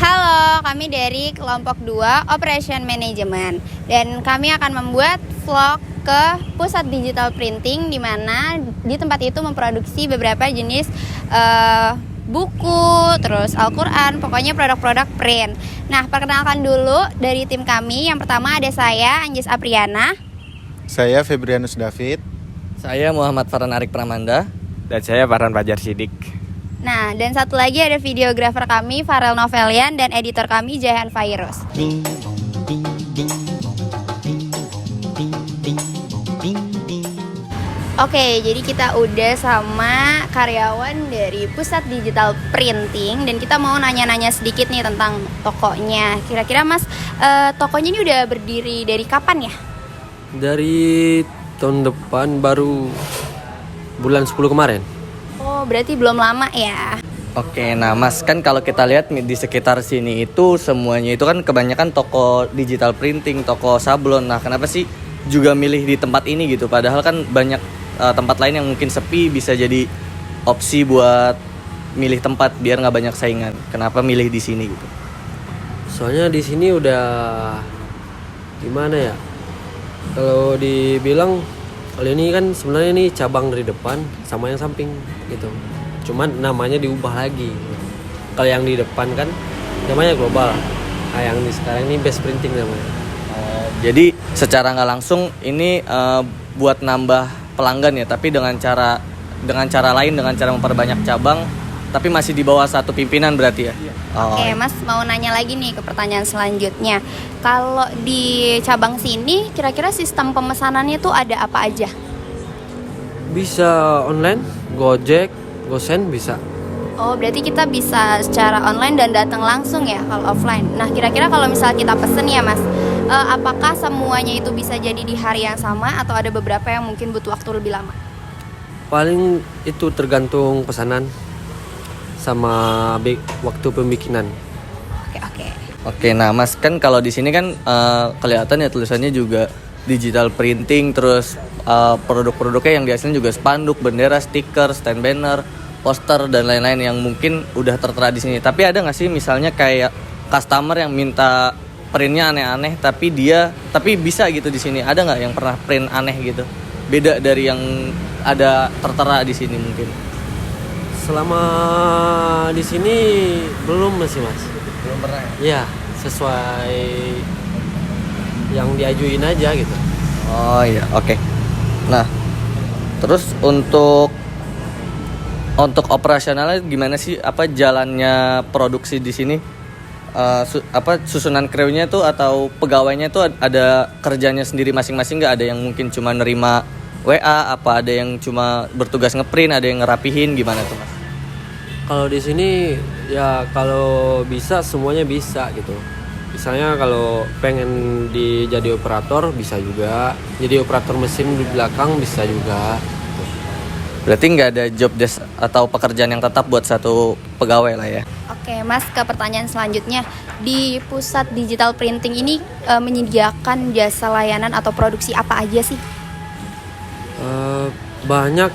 Halo, kami dari kelompok 2 Operation Management dan kami akan membuat vlog ke pusat digital printing di mana di tempat itu memproduksi beberapa jenis buku, terus Al-Quran, pokoknya produk-produk print. Nah, perkenalkan dulu dari tim kami. Yang pertama ada saya, Anjis Apriana. Saya Febrianus David. Saya Muhammad Farhan Arik Pramanda. Dan saya Farhan Fajar Sidik. Nah, dan satu lagi ada videografer kami, Farel Novelian, dan editor kami, Jahan Fairuz. Oke, jadi kita udah sama karyawan dari Pusat Digital Printing dan kita mau nanya-nanya sedikit nih tentang tokonya. Kira-kira Mas, tokonya ini udah berdiri dari kapan ya? Dari tahun depan, baru bulan 10 kemarin. Oh, berarti belum lama ya? Oke, nah Mas, kan kalau kita lihat di sekitar sini itu semuanya itu kan kebanyakan toko digital printing, toko sablon. Nah, kenapa sih juga milih di tempat ini gitu? Padahal kan banyak tempat lain yang mungkin sepi, bisa jadi opsi buat milih tempat biar nggak banyak saingan. Kenapa milih di sini gitu? Soalnya di sini udah gimana ya? Kalau dibilang, kalau ini kan sebenarnya ini cabang dari depan sama yang samping gitu. Cuman namanya diubah lagi. Kalau yang di depan kan namanya global. Nah, yang di sekarang ini best printing namanya. Jadi secara nggak langsung ini buat nambah pelanggan ya, tapi dengan cara lain, dengan cara memperbanyak cabang, tapi masih di bawah satu pimpinan berarti ya. Oke, Mas mau nanya lagi nih ke pertanyaan selanjutnya. Kalau di cabang sini, kira-kira sistem pemesanannya tuh ada apa aja? Bisa online, Gojek, GoSend bisa. Oh, berarti kita bisa secara online dan datang langsung ya kalau offline. Nah, kira-kira kalau misalnya kita pesen ya Mas, apakah semuanya itu bisa jadi di hari yang sama atau ada beberapa yang mungkin butuh waktu lebih lama? Paling itu tergantung pesanan sama waktu pembikinan. Oke. Oke, nah Mas, kan kalau di sini kan kelihatan ya tulisannya juga digital printing, terus produk-produknya yang dihasilkan juga spanduk, bendera, stiker, stand banner, poster dan lain-lain yang mungkin udah tertera di sini. Tapi ada nggak sih misalnya kayak customer yang minta printnya aneh-aneh tapi bisa gitu di sini? Ada nggak yang pernah print aneh gitu? Beda dari yang ada tertera di sini mungkin? Selama di sini belum masih Mas. Belum pernah ya? Iya, sesuai yang diajuin aja gitu. Oh iya, oke. Nah, terus untuk operasionalnya gimana sih? Apa jalannya produksi di sini? Susunan krunya tuh atau pegawainya tuh ada kerjanya sendiri masing-masing nggak? Ada yang mungkin cuma nerima WA, apa ada yang cuma bertugas ngeprint, ada yang ngerapihin, gimana tuh Mas? Kalau di sini ya kalau bisa semuanya bisa gitu. Misalnya kalau pengen jadi operator bisa juga, jadi operator mesin di belakang bisa juga. Berarti nggak ada job desk atau pekerjaan yang tetap buat satu pegawai lah ya? Oke, Mas, ke pertanyaan selanjutnya. Di pusat digital printing ini menyediakan jasa layanan atau produksi apa aja sih? Banyak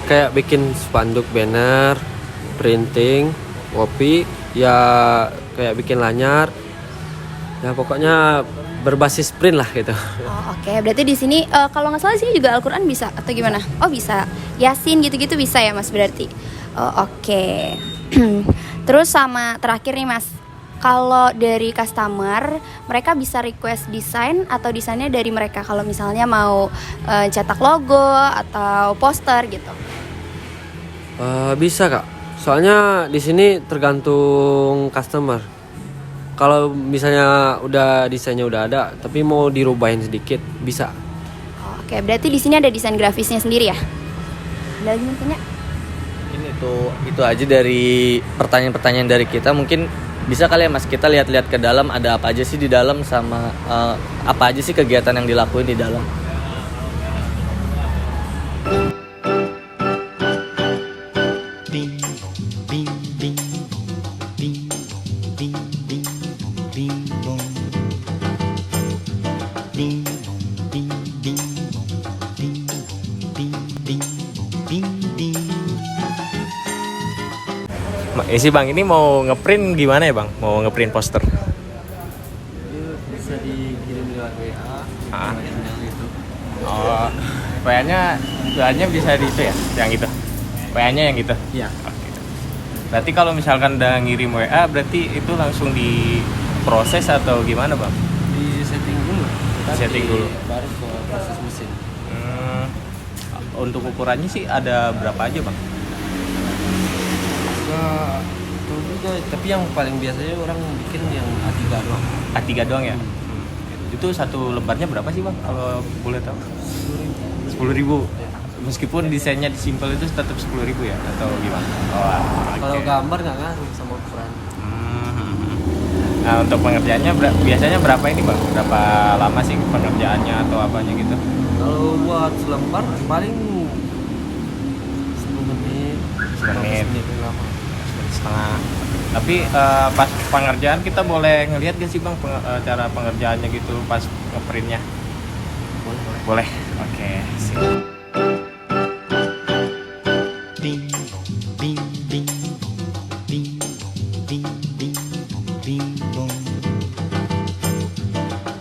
kayak bikin spanduk, banner, printing, kopi, ya kayak bikin lanyar. Ya pokoknya berbasis print lah gitu. Oh, oke. Berarti di sini kalau nggak salah di sini juga Al-Quran bisa atau gimana? Oh, bisa. Yasin gitu-gitu bisa ya Mas berarti. Oh, oke. Terus sama terakhir nih Mas, kalau dari customer mereka bisa request desain atau desainnya dari mereka kalau misalnya mau cetak logo atau poster gitu? Bisa Kak. Soalnya di sini tergantung customer. Kalau misalnya udah desainnya udah ada, tapi mau dirubahin sedikit bisa. Oh, oke, berarti di sini ada desain grafisnya sendiri ya? Ada lagi punya? Ini itu aja dari pertanyaan-pertanyaan dari kita. Mungkin bisa kali ya Mas kita lihat-lihat ke dalam ada apa aja sih di dalam sama apa aja sih kegiatan yang dilakuin di dalam. sih Bang, ini mau ngeprint gimana ya Bang? Mau ngeprint poster? Bisa dikirim lewat WA. Ah. Itu. Oh, WA-nya bisa di itu ya, yang itu. WA-nya yang gitu. Iya. Oke. Berarti kalau misalkan udah ngirim WA, berarti itu langsung diproses atau gimana Bang? Di setting dulu. Setting dulu. Baru ke proses mesin. Untuk ukurannya sih ada berapa aja Bang? Enggak tahu juga, tapi yang paling biasanya orang bikin yang A3 doang. A3 doang ya? Itu satu lembarnya berapa sih Bang kalau boleh tahu? 10.000. Meskipun desainnya simpel itu tetap 10.000 ya atau gimana? Oh, Kalau oke. gambar nggak ngaruh sama ukuran. Nah, untuk pengerjaannya biasanya berapa ini Bang? Berapa lama sih pengerjaannya atau apanya gitu? Kalau buat selembar paling 10 menit. 10 menit. 15 menit lama. Setengah. Tapi pas pengerjaan kita boleh ngelihat gak sih Bang cara pengerjaannya gitu pas ngeprintnya? Boleh. Oke. Sip. Bing bong, bing bing bong, bing bong, bing bing bong, bing bong.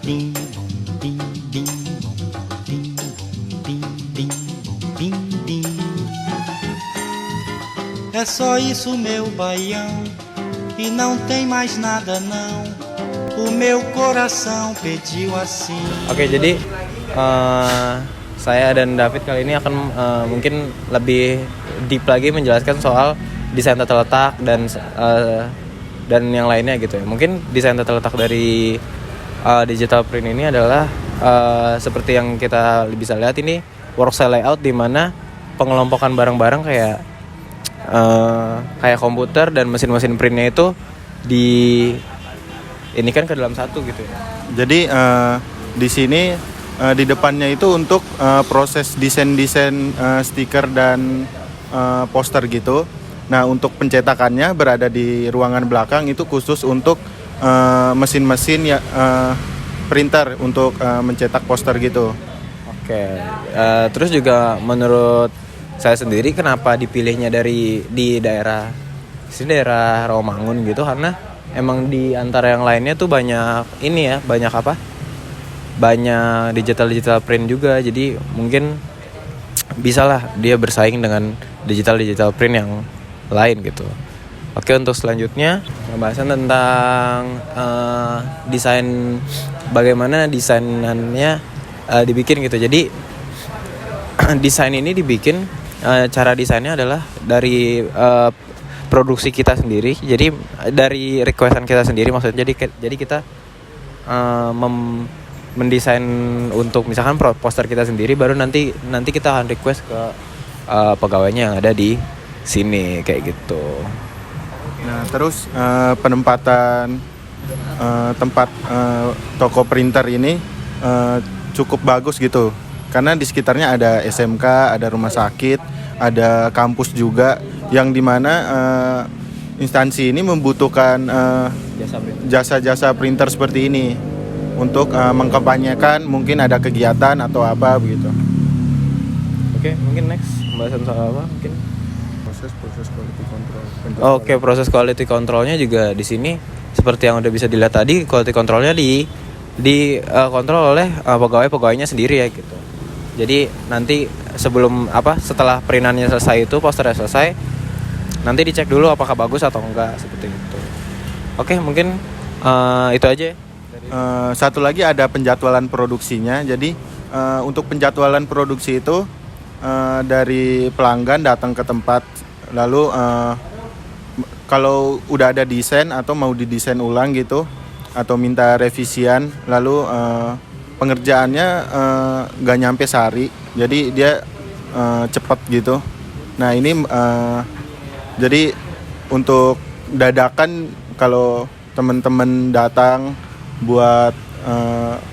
Bing bong, bing bing bong, bing bong, bing bing bong, bing bing. É só isso, meu baião, e não tem mais nada não. O meu coração pediu assim. Oke, jadi saya dan David kali ini akan mungkin lebih deep lagi menjelaskan soal desain tata letak dan yang lainnya gitu ya. Mungkin desain tata letak dari digital print ini adalah seperti yang kita bisa lihat ini work cell layout di mana pengelompokan barang-barang kayak komputer dan mesin-mesin printnya itu ini kan ke dalam satu gitu ya. Jadi di sini di depannya itu untuk proses desain-desain stiker dan poster gitu. Nah, untuk pencetakannya berada di ruangan belakang itu khusus untuk mesin-mesin printer untuk mencetak poster gitu. Oke, terus juga menurut saya sendiri kenapa dipilihnya di daerah Rawamangun gitu, karena emang di antara yang lainnya tuh banyak banyak digital print juga, jadi mungkin bisalah dia bersaing dengan digital print yang lain gitu. Oke, untuk selanjutnya pembahasan tentang desain, bagaimana desainannya dibikin gitu. Jadi desain ini dibikin, cara desainnya adalah dari produksi kita sendiri. Jadi dari requestan kita sendiri maksudnya. Jadi kita mendesain untuk misalkan poster kita sendiri, baru nanti kita akan request ke pegawainya yang ada di sini kayak gitu. Nah, terus penempatan tempat toko printer ini cukup bagus gitu. Karena di sekitarnya ada SMK, ada rumah sakit, ada kampus juga, yang dimana instansi ini membutuhkan jasa-jasa printer seperti ini untuk mengkampanyekan mungkin ada kegiatan atau apa begitu. Oke, mungkin next pembahasan soal apa mungkin? Proses quality control. Oke, proses quality controlnya juga di sini seperti yang udah bisa dilihat tadi, quality controlnya kontrol oleh pegawainya sendiri ya gitu. Jadi nanti setelah printannya selesai, itu posternya selesai, nanti dicek dulu apakah bagus atau enggak, seperti itu. Oke, mungkin itu aja. Satu lagi ada penjadwalan produksinya. Jadi untuk penjadwalan produksi itu dari pelanggan datang ke tempat, lalu kalau udah ada desain atau mau didesain ulang gitu, atau minta revisian, lalu pengerjaannya nggak nyampe sehari, jadi dia cepat gitu. Nah ini jadi untuk dadakan, kalau teman-teman datang buat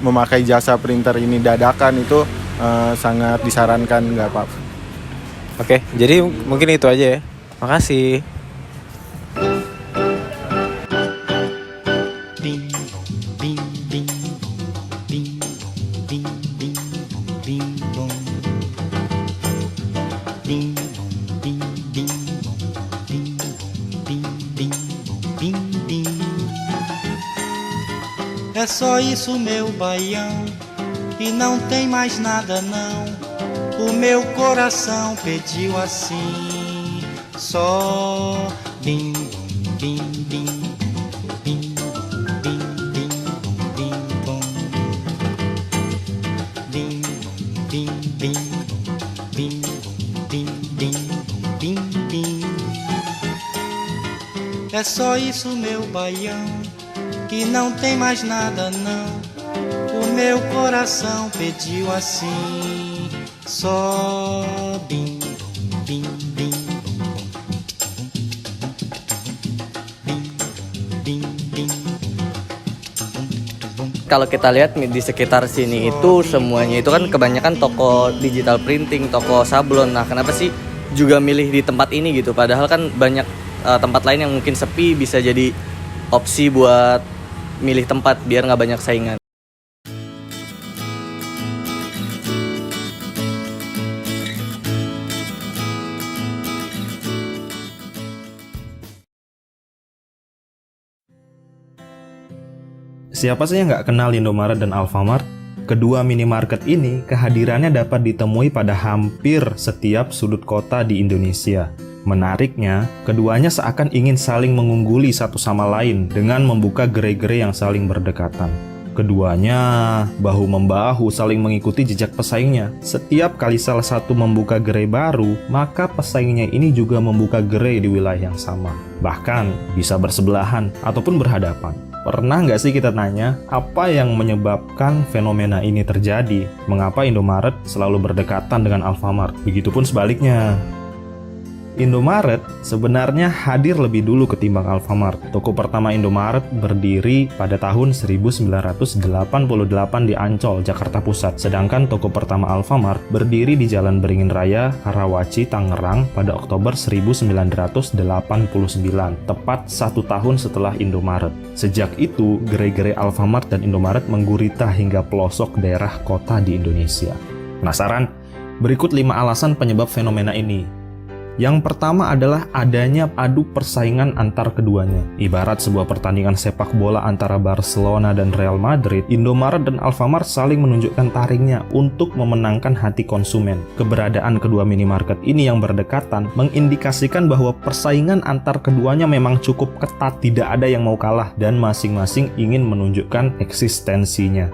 memakai jasa printer ini dadakan, itu sangat disarankan, nggak apa-apa. Oke, jadi mungkin itu aja ya. Makasih. Bing bong, bing bing bong, bing bong, bing bing bong, bing bong. Bing bong, bing bing bong, bing bong, bing É só isso, meu baião, e não tem mais nada não. O meu coração pediu assim, só bim bum bim bim bim bim bim bim bum bim bim bim bim bim bim bim bim. É só isso, meu baião, que não tem mais nada não. O meu coração pediu assim, só bim bum bim bim bim bim. Kalau kita lihat di sekitar sini itu semuanya itu kan kebanyakan toko digital printing, toko sablon. Nah, kenapa sih juga milih di tempat ini gitu? Padahal kan banyak tempat lain yang mungkin sepi, bisa jadi opsi buat milih tempat biar nggak banyak saingan. Siapa sih yang nggak kenal Indomaret dan Alfamart? Kedua minimarket ini kehadirannya dapat ditemui pada hampir setiap sudut kota di Indonesia. Menariknya, keduanya seakan ingin saling mengungguli satu sama lain dengan membuka gerai-gerai yang saling berdekatan. Keduanya bahu-membahu saling mengikuti jejak pesaingnya. Setiap kali salah satu membuka gerai baru, maka pesaingnya ini juga membuka gerai di wilayah yang sama. Bahkan bisa bersebelahan ataupun berhadapan. Pernah nggak sih kita tanya, apa yang menyebabkan fenomena ini terjadi? Mengapa Indomaret selalu berdekatan dengan Alfamart? Begitupun sebaliknya. Indomaret sebenarnya hadir lebih dulu ketimbang Alfamart. Toko pertama Indomaret berdiri pada tahun 1988 di Ancol, Jakarta Pusat. Sedangkan toko pertama Alfamart berdiri di Jalan Beringin Raya, Karawaci, Tangerang pada Oktober 1989, tepat 1 tahun setelah Indomaret. Sejak itu, gerai-gerai Alfamart dan Indomaret menggurita hingga pelosok daerah kota di Indonesia. Penasaran? Berikut 5 alasan penyebab fenomena ini. Yang pertama adalah adanya adu persaingan antar keduanya. Ibarat sebuah pertandingan sepak bola antara Barcelona dan Real Madrid, Indomaret dan Alfamart saling menunjukkan taringnya untuk memenangkan hati konsumen. Keberadaan kedua minimarket ini yang berdekatan mengindikasikan bahwa persaingan antar keduanya memang cukup ketat, tidak ada yang mau kalah, dan masing-masing ingin menunjukkan eksistensinya.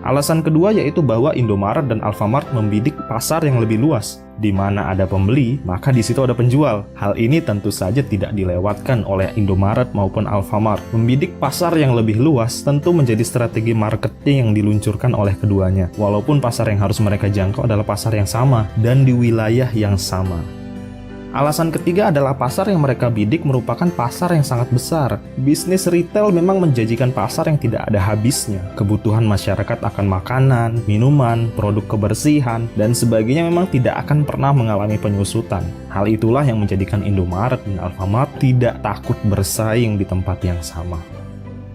Alasan kedua yaitu bahwa Indomaret dan Alfamart membidik pasar yang lebih luas. Di mana ada pembeli, maka di situ ada penjual. Hal ini tentu saja tidak dilewatkan oleh Indomaret maupun Alfamart. Membidik pasar yang lebih luas tentu menjadi strategi marketing yang diluncurkan oleh keduanya. Walaupun pasar yang harus mereka jangkau adalah pasar yang sama dan di wilayah yang sama. Alasan ketiga adalah pasar yang mereka bidik merupakan pasar yang sangat besar. Bisnis retail memang menjanjikan pasar yang tidak ada habisnya. Kebutuhan masyarakat akan makanan, minuman, produk kebersihan, dan sebagainya memang tidak akan pernah mengalami penyusutan. Hal itulah yang menjadikan Indomaret dan Alfamart tidak takut bersaing di tempat yang sama.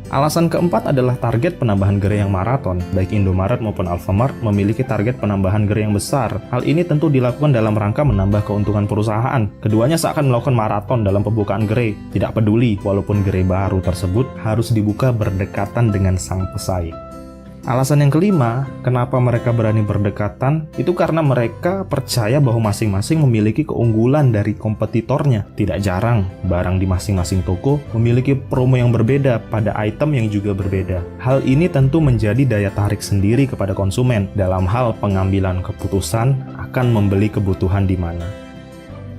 Alasan keempat adalah target penambahan gerai yang maraton. Baik Indomaret maupun Alfamart memiliki target penambahan gerai yang besar. Hal ini tentu dilakukan dalam rangka menambah keuntungan perusahaan. Keduanya seakan melakukan maraton dalam pembukaan gerai. Tidak peduli walaupun gerai baru tersebut harus dibuka berdekatan dengan sang pesaing. Alasan yang kelima, kenapa mereka berani berdekatan, itu karena mereka percaya bahwa masing-masing memiliki keunggulan dari kompetitornya. Tidak jarang, barang di masing-masing toko memiliki promo yang berbeda pada item yang juga berbeda. Hal ini tentu menjadi daya tarik sendiri kepada konsumen dalam hal pengambilan keputusan akan membeli kebutuhan di mana.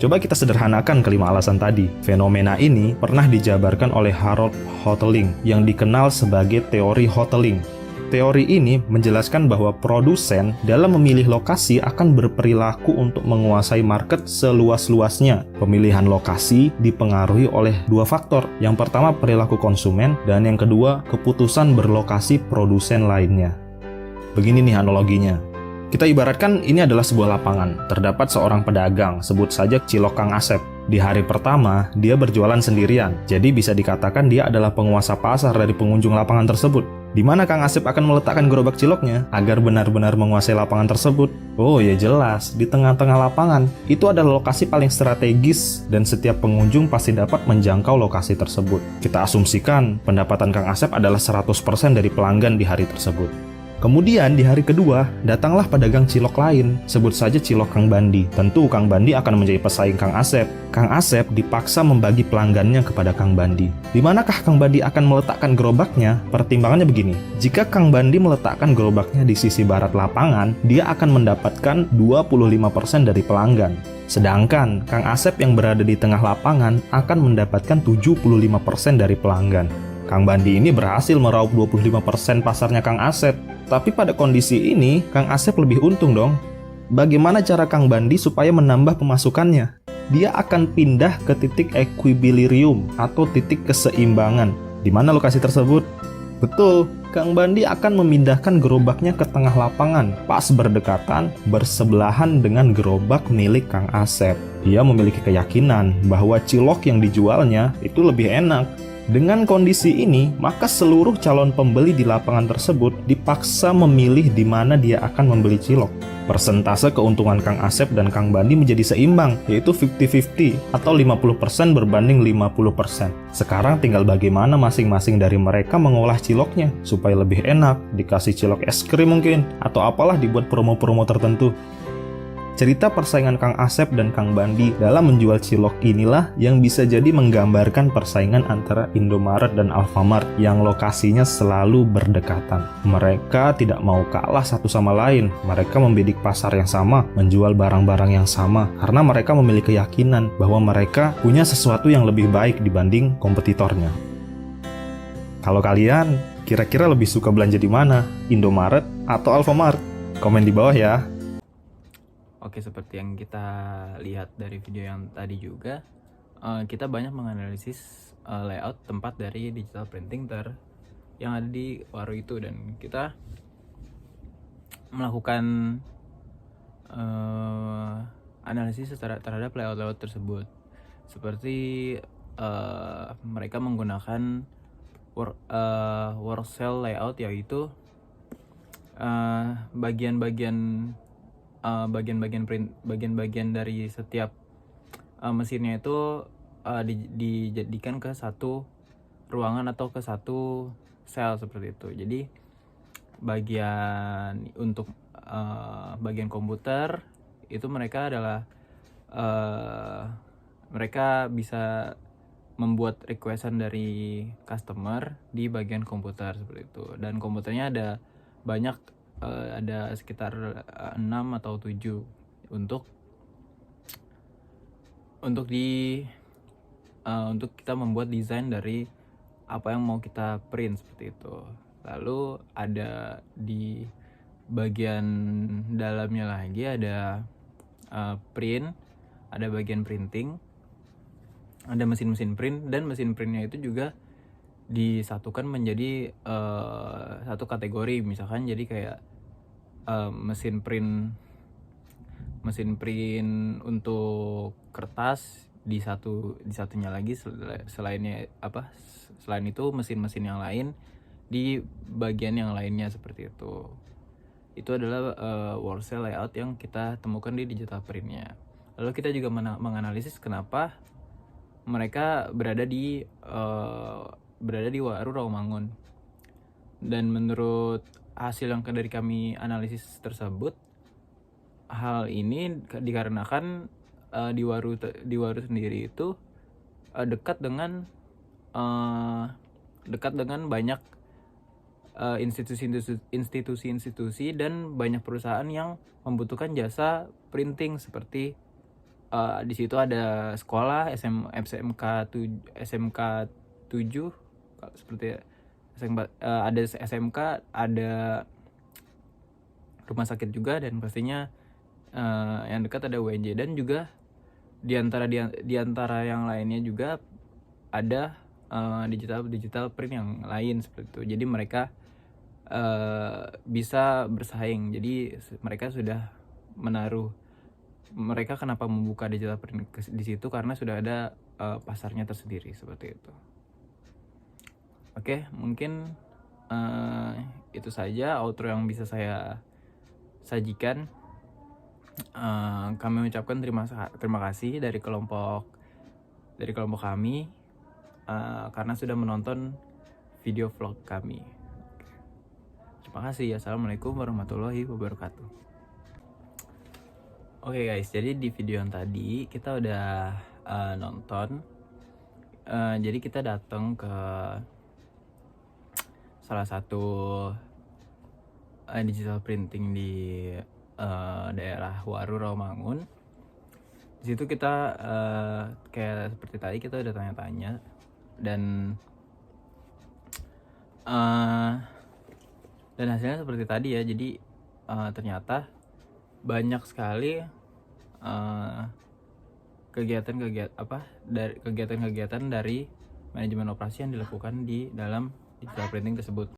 Coba kita sederhanakan kelima alasan tadi. Fenomena ini pernah dijabarkan oleh Harold Hotelling yang dikenal sebagai teori Hotelling. Teori ini menjelaskan bahwa produsen dalam memilih lokasi akan berperilaku untuk menguasai market seluas-luasnya. Pemilihan lokasi dipengaruhi oleh 2 faktor. Yang pertama perilaku konsumen, dan yang kedua keputusan berlokasi produsen lainnya. Begini nih analoginya. Kita ibaratkan ini adalah sebuah lapangan. Terdapat seorang pedagang, sebut saja Cilok Kang Asep. Di hari pertama, dia berjualan sendirian. Jadi bisa dikatakan dia adalah penguasa pasar dari pengunjung lapangan tersebut. Di mana Kang Asep akan meletakkan gerobak ciloknya agar benar-benar menguasai lapangan tersebut? Oh ya jelas, di tengah-tengah lapangan. Itu adalah lokasi paling strategis dan setiap pengunjung pasti dapat menjangkau lokasi tersebut. Kita asumsikan pendapatan Kang Asep adalah 100% dari pelanggan di hari tersebut. Kemudian di hari kedua, datanglah pedagang cilok lain, sebut saja Cilok Kang Bandi. Tentu Kang Bandi akan menjadi pesaing Kang Asep. Kang Asep dipaksa membagi pelanggannya kepada Kang Bandi. Di manakah Kang Bandi akan meletakkan gerobaknya? Pertimbangannya begini, jika Kang Bandi meletakkan gerobaknya di sisi barat lapangan, dia akan mendapatkan 25% dari pelanggan. Sedangkan Kang Asep yang berada di tengah lapangan akan mendapatkan 75% dari pelanggan. Kang Bandi ini berhasil meraup 25% pasarnya Kang Asep. Tapi pada kondisi ini, Kang Asep lebih untung dong. Bagaimana cara Kang Bandi supaya menambah pemasukannya? Dia akan pindah ke titik equilibrium atau titik keseimbangan. Di mana lokasi tersebut? Betul, Kang Bandi akan memindahkan gerobaknya ke tengah lapangan, pas berdekatan, bersebelahan dengan gerobak milik Kang Asep. Dia memiliki keyakinan bahwa cilok yang dijualnya itu lebih enak. Dengan kondisi ini, maka seluruh calon pembeli di lapangan tersebut dipaksa memilih di mana dia akan membeli cilok. Persentase keuntungan Kang Asep dan Kang Bandi menjadi seimbang, yaitu 50-50 atau 50% berbanding 50%. Sekarang tinggal bagaimana masing-masing dari mereka mengolah ciloknya supaya lebih enak, dikasih cilok es krim mungkin, atau apalah dibuat promo-promo tertentu. Cerita persaingan Kang Asep dan Kang Bandi dalam menjual cilok inilah yang bisa jadi menggambarkan persaingan antara Indomaret dan Alfamart yang lokasinya selalu berdekatan. Mereka tidak mau kalah satu sama lain. Mereka membidik pasar yang sama, menjual barang-barang yang sama, karena mereka memiliki keyakinan bahwa mereka punya sesuatu yang lebih baik dibanding kompetitornya. Kalau kalian, kira-kira lebih suka belanja di mana? Indomaret atau Alfamart? Komen di bawah ya. Oke, seperti yang kita lihat dari video yang tadi juga, kita banyak menganalisis layout tempat dari digital printing yang ada di Waru itu, dan kita melakukan analisis terhadap layout tersebut. Seperti mereka menggunakan work cell layout, yaitu bagian-bagian dari setiap mesinnya itu dijadikan ke satu ruangan atau ke satu sel seperti itu. Jadi bagian komputer itu mereka bisa membuat requestan dari customer di bagian komputer seperti itu, dan komputernya ada banyak, ada sekitar 6 atau 7 untuk kita membuat desain dari apa yang mau kita print seperti itu. Lalu ada di bagian dalamnya lagi ada print, ada bagian printing, ada mesin-mesin print, dan mesin printnya itu juga disatukan menjadi satu kategori. Misalkan jadi kayak mesin print untuk kertas di satunya lagi, selain itu mesin-mesin yang lain di bagian yang lainnya seperti itu. Itu adalah work cell layout yang kita temukan di digital printnya. Lalu kita juga menganalisis kenapa mereka berada di Waru Rawamangun. Dan menurut hasil yang dari kami analisis tersebut, hal ini dikarenakan di Waru sendiri itu dekat dengan banyak institusi-institusi dan banyak perusahaan yang membutuhkan jasa printing. Seperti di situ ada sekolah SMK 7 seperti ada SMK, ada rumah sakit juga, dan pastinya yang dekat ada UNJ, dan juga di antara yang lainnya juga ada digital print yang lain seperti itu. Jadi mereka bisa bersaing. Jadi mereka sudah mereka kenapa membuka digital print di situ karena sudah ada pasarnya tersendiri seperti itu. Oke, mungkin itu saja outro yang bisa saya sajikan. Kami ucapkan terima kasih dari kelompok kami karena sudah menonton video vlog kami. Terima kasih. Assalamualaikum warahmatullahi wabarakatuh. Oke guys, jadi di video yang tadi kita udah nonton. Jadi kita datang ke salah satu digital printing di daerah Waru Rawamangun. Di situ kita kayak seperti tadi kita udah tanya-tanya dan hasilnya seperti tadi ya. Jadi ternyata banyak sekali kegiatan dari manajemen operasi yang dilakukan di dalam digital printing tersebut.